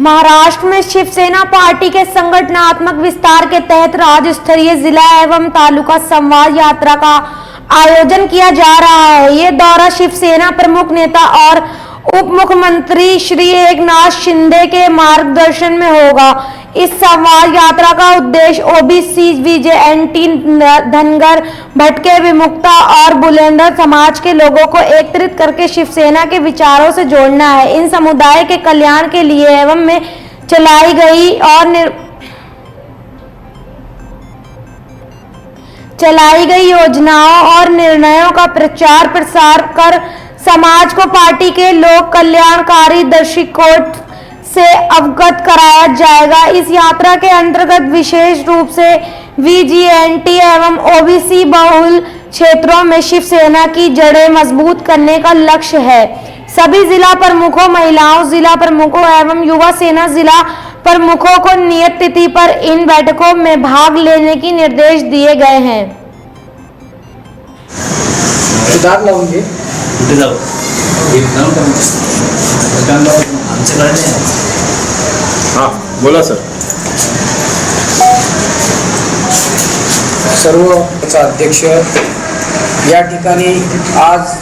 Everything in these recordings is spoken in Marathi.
महाराष्ट्र में शिवसेना पार्टी के संगठनात्मक विस्तार के तहत राज्य स्तरीय जिला एवं तालुका संवाद यात्रा का आयोजन किया जा रहा है। ये दौरा शिवसेना प्रमुख नेता और उप मुख्यमंत्री श्री एकनाथ शिंदे के मार्गदर्शन में होगा। इस संवाद यात्रा का उद्देश्य ओबीसी, वीजेएनटी, धनगर, भटके, विमुक्ता और बुलंदर समाज के लोगों को एकत्रित करके शिवसेना के विचारों से जोड़ना है। इन समुदाय के कल्याण के लिए एवं में चलाई गई योजनाओं और निर्णयों का प्रचार प्रसार कर समाज को पार्टी के लोक कल्याणकारी दृष्टिकोण से अवगत कराया जाएगा। इस यात्रा के अंतर्गत विशेष रूप से वीजीएनटी एवं ओबीसी बहुल क्षेत्रों में शिवसेना की जड़ें मजबूत करने का लक्ष्य है। सभी जिला प्रमुखों, महिलाओं जिला प्रमुखों एवं युवा सेना जिला प्रमुखों को नियत तिथि पर इन बैठकों में भाग लेने की निर्देश दिए गए हैं। हाँ बोला सर। सर्व अध्यक्ष या ठिकाणी आज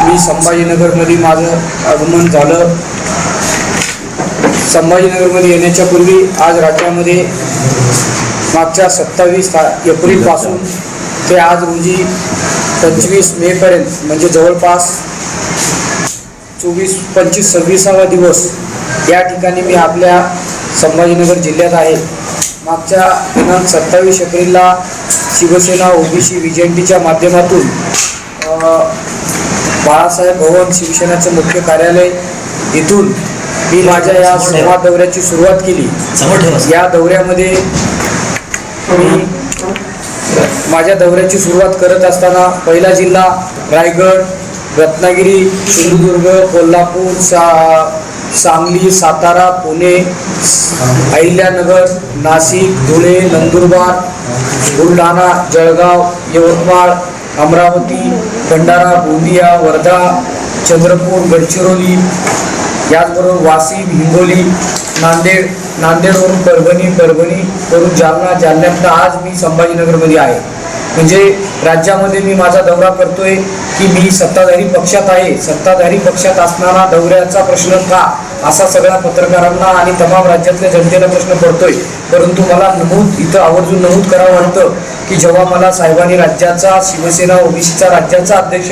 मी संभाजीनगरमध्ये माझं आगमन झालं। संभाजीनगरमध्ये येण्याच्या पूर्वी आज राज्यामध्ये मागच्या 27 एप्रिलपासून ते आज रोजी 25 मेपर्यंत म्हणजे जवळपास 25-26 दिवस या ठिकाणी मी आपल्या संभाजीनगर जिल्ह्यात आहे। मागच्या दिनांक 27 एप्रिलला शिवसेना ओबीसी वीजेएनटीच्या माध्यमातून बाळासाहेब भवन शिवसेनेचं मुख्य कार्यालय इथून मी माझ्या या संवाद दौऱ्याची सुरुवात केली। या दौऱ्यामध्ये मी माझ्या दौऱ्याची सुरुवात करत असताना पहिला जिल्हा रायगड, रत्नागिरी, सिंधुदुर्ग, कोल्हापूर, सांगली, सातारा, पुणे, अहिल्यानगर, नाशिक, धुळे, नंदुरबार, बुलढाणा, जळगाव, यवतमाळ, अमरावती, भंडारा, गोंदिया, वर्धा, चंद्रपूर, गडचिरोली, याचबरोबर वाशिम, हिंगोली, नांदेडवरून परभणीवरून जालना, जालन्यात आज मी संभाजीनगरमध्ये आहे। म्हणजे राज्यामध्ये मी माझा दौरा करतोय की मी सत्ताधारी पक्षात आहे। सत्ताधारी पक्षात असताना दौऱ्याचा प्रश्न का असा सगळ्या पत्रकारांना आणि तमाम राज्यातल्या जनतेला प्रश्न पडतोय। परंतु मला इथं आवर्जून नमूद करावं वाटतं की जेव्हा मला साहेबांनी राज्याचा शिवसेना ओबीसीचा राज्याचा अध्यक्ष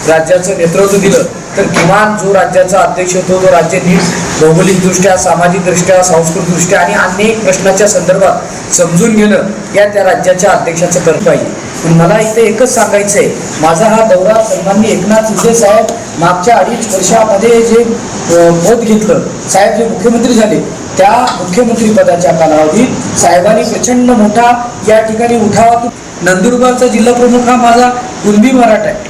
राज्याचं नेतृत्व दिलं तर किमान जो राज्याचा अध्यक्ष होतो तो राज्य नीट भौगोलिकदृष्ट्या, सामाजिकदृष्ट्या, सांस्कृतिकदृष्ट्या आणि अनेक प्रश्नाच्या संदर्भात समजून घेणं या त्या राज्याच्या अध्यक्षाचं कर्तव्य आहे। पण मला इथे एकच सांगायचं आहे, माझा हा दौरा सन्माननीय एकनाथ शिंदे साहेब मागच्या 2.5 वर्षामध्ये जे पद घेतलं, साहेब जे मुख्यमंत्री झाले त्या मुख्यमंत्री पदाच्या कालावधीत साहेबांनी प्रचंड मोठा या ठिकाणी उठावा। नंदुरबारचा जिल्हा प्रमुख हा माझा कुणबी मराठा आहे।